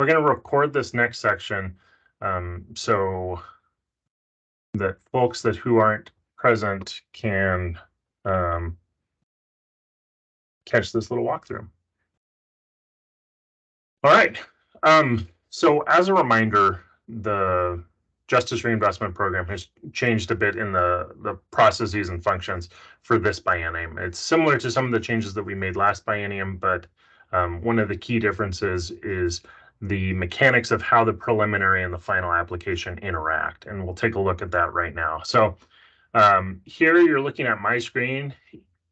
We're going to record this next section so that folks who aren't present can catch this little walkthrough. All right. So as a reminder, the Justice Reinvestment Program has changed a bit in the processes and functions for this biennium. It's similar to some of the changes that we made last biennium, but one of the key differences is the mechanics of how the preliminary and the final application interact. And we'll take a look at that right now. So here you're looking at my screen.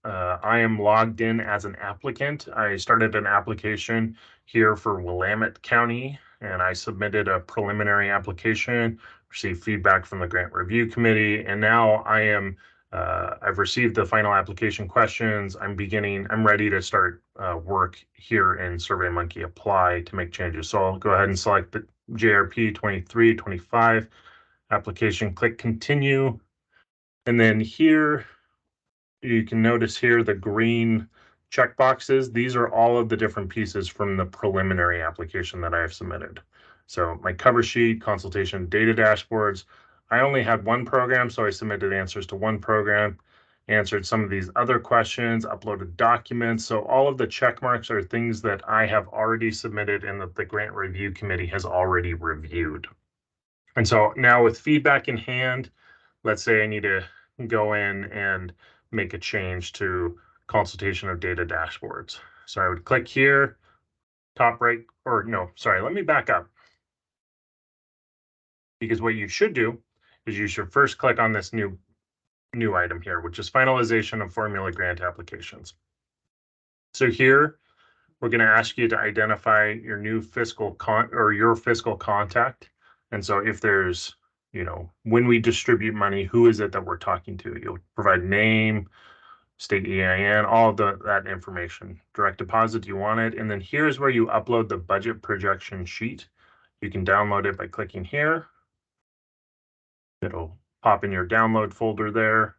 I am logged in as an applicant. I started an application here for Willamette County, and I submitted a preliminary application, received feedback from the Grant Review Committee, and now I've received the final application questions. I'm ready to start work here in SurveyMonkey Apply to make changes. So I'll go ahead and select the JRP 2325 application, click continue, and then here you can notice here the green check boxes. These are all of the different pieces from the preliminary application that I have submitted. So my cover sheet, consultation data dashboards. I only had one program, so I submitted answers to one program, answered some of these other questions, uploaded documents. So all of the check marks are things that I have already submitted and that the Grant Review Committee has already reviewed. And so now with feedback in hand, let's say I need to go in and make a change to consultation of data dashboards. So I would click here, top right, or no, sorry, let me back up. Because what you should do is you should first click on this new item here, which is finalization of formula grant applications. So here, we're going to ask you to identify your new fiscal contact. And so if there's, when we distribute money, who is it that we're talking to? You'll provide name, state EIN, all of that information. Direct deposit, do you want it? And then here's where you upload the budget projection sheet. You can download it by clicking here. It'll pop in your download folder there.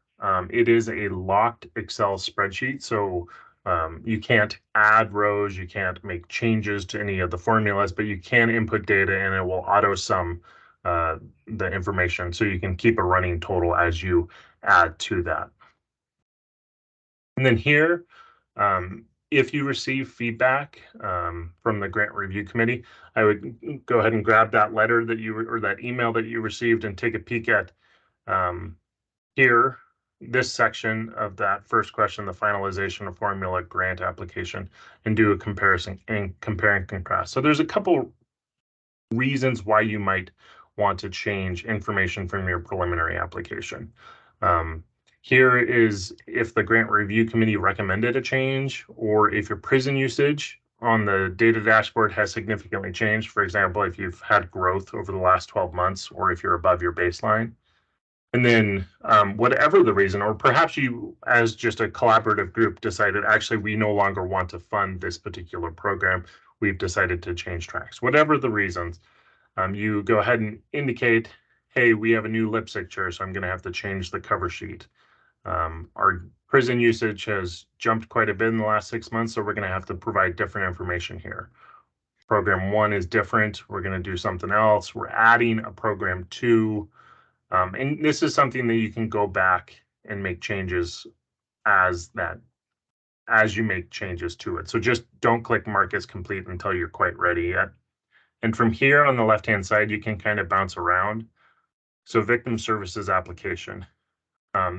It is a locked Excel spreadsheet, so you can't add rows, you can't make changes to any of the formulas, but you can input data and it will auto sum the information, so you can keep a running total as you add to that. And then here, if you receive feedback from the Grant Review Committee, I would go ahead and grab that letter that or that email that you received and take a peek at here, this section of that first question, the finalization of formula grant application, and do a comparison and compare and contrast. So there's a couple reasons why you might want to change information from your preliminary application. Here is if the Grant Review Committee recommended a change, or if your prison usage on the data dashboard has significantly changed. For example, if you've had growth over the last 12 months, or if you're above your baseline. And then whatever the reason, or perhaps you, as just a collaborative group, decided, actually, we no longer want to fund this particular program. We've decided to change tracks. Whatever the reasons, you go ahead and indicate, hey, we have a new lip signature, so I'm going to have to change the cover sheet. Our prison usage has jumped quite a bit in the last 6 months, so we're going to have to provide different information here. Program 1 is different. We're going to do something else. We're adding a program 2. And this is something that you can go back and make changes as you make changes to it. So just don't click mark as complete until you're quite ready yet. And from here on the left-hand side, you can kind of bounce around. So victim services application.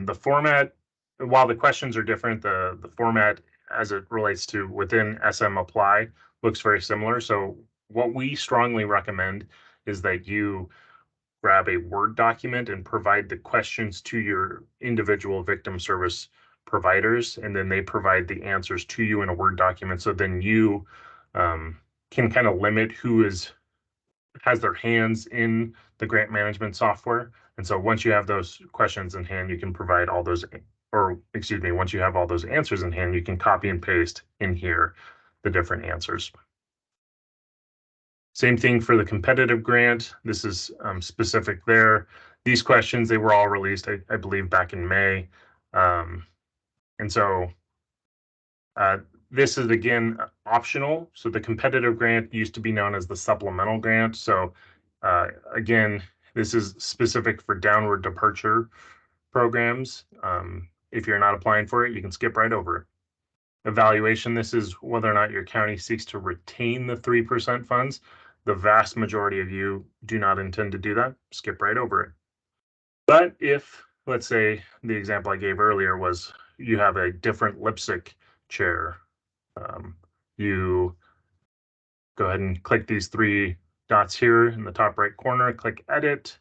The format, while the questions are different, the format as it relates to within SM Apply looks very similar. So what we strongly recommend is that you grab a Word document and provide the questions to your individual victim service providers, and then they provide the answers to you in a Word document. So then you can kind of limit who has their hands in the grant management software. And so once you have those questions in hand, you can provide all those, once you have all those answers in hand, you can copy and paste in here the different answers. Same thing for the competitive grant. This is specific there. These questions, they were all released, I believe, back in May. And so This is, again, optional. So the competitive grant used to be known as the supplemental grant. So again, this is specific for downward departure programs. If you're not applying for it, you can skip right over it. Evaluation, this is whether or not your county seeks to retain the 3% funds. The vast majority of you do not intend to do that. Skip right over it. But if, let's say, the example I gave earlier was you have a different lipstick chair, you go ahead and click these 3 dots here in the top right corner, click edit.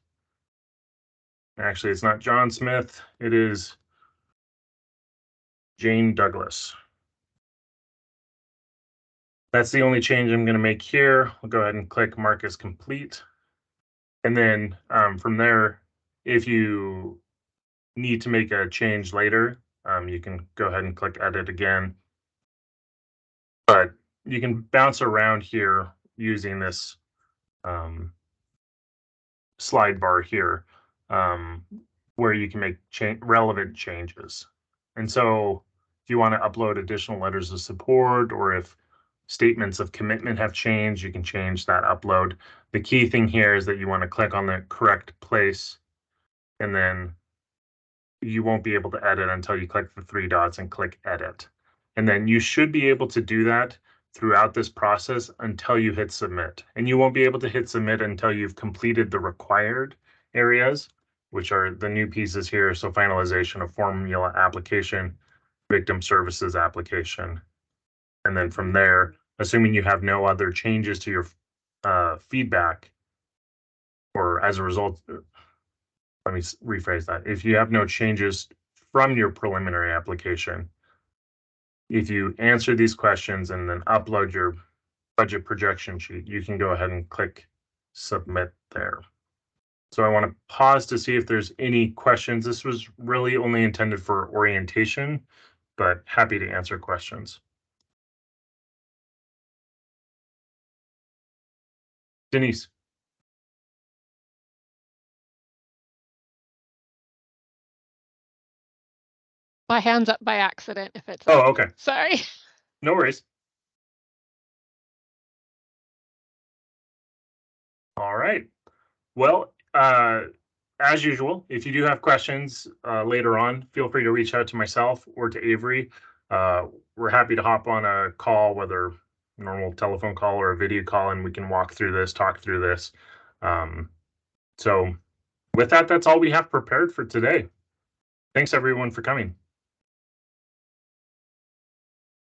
Actually, it's not John Smith, it is Jane Douglas. That's the only change I'm going to make here. I'll go ahead and click mark as complete. And then from there, if you need to make a change later, you can go ahead and click edit again. But you can bounce around here using this slide bar here, where you can make relevant changes. And so if you want to upload additional letters of support, or if statements of commitment have changed, you can change that upload. The key thing here is that you want to click on the correct place, and then you won't be able to edit until you click the 3 dots and click edit. And then you should be able to do that throughout this process until you hit submit. And you won't be able to hit submit until you've completed the required areas, which are the new pieces here. So finalization of formula application, victim services application. And then from there, assuming you have no other changes to your feedback, or as a result, let me rephrase that. If you have no changes from your preliminary application, if you answer these questions and then upload your budget projection sheet, you can go ahead and click submit there. So I want to pause to see if there's any questions. This was really only intended for orientation, but happy to answer questions. Denise. My hand's up by accident if it's Oh, okay. Sorry. No worries. All right. Well, as usual, if you do have questions later on, feel free to reach out to myself or to Avery. We're happy to hop on a call, whether a normal telephone call or a video call, and we can walk through this, talk through this. So with that, that's all we have prepared for today. Thanks everyone for coming.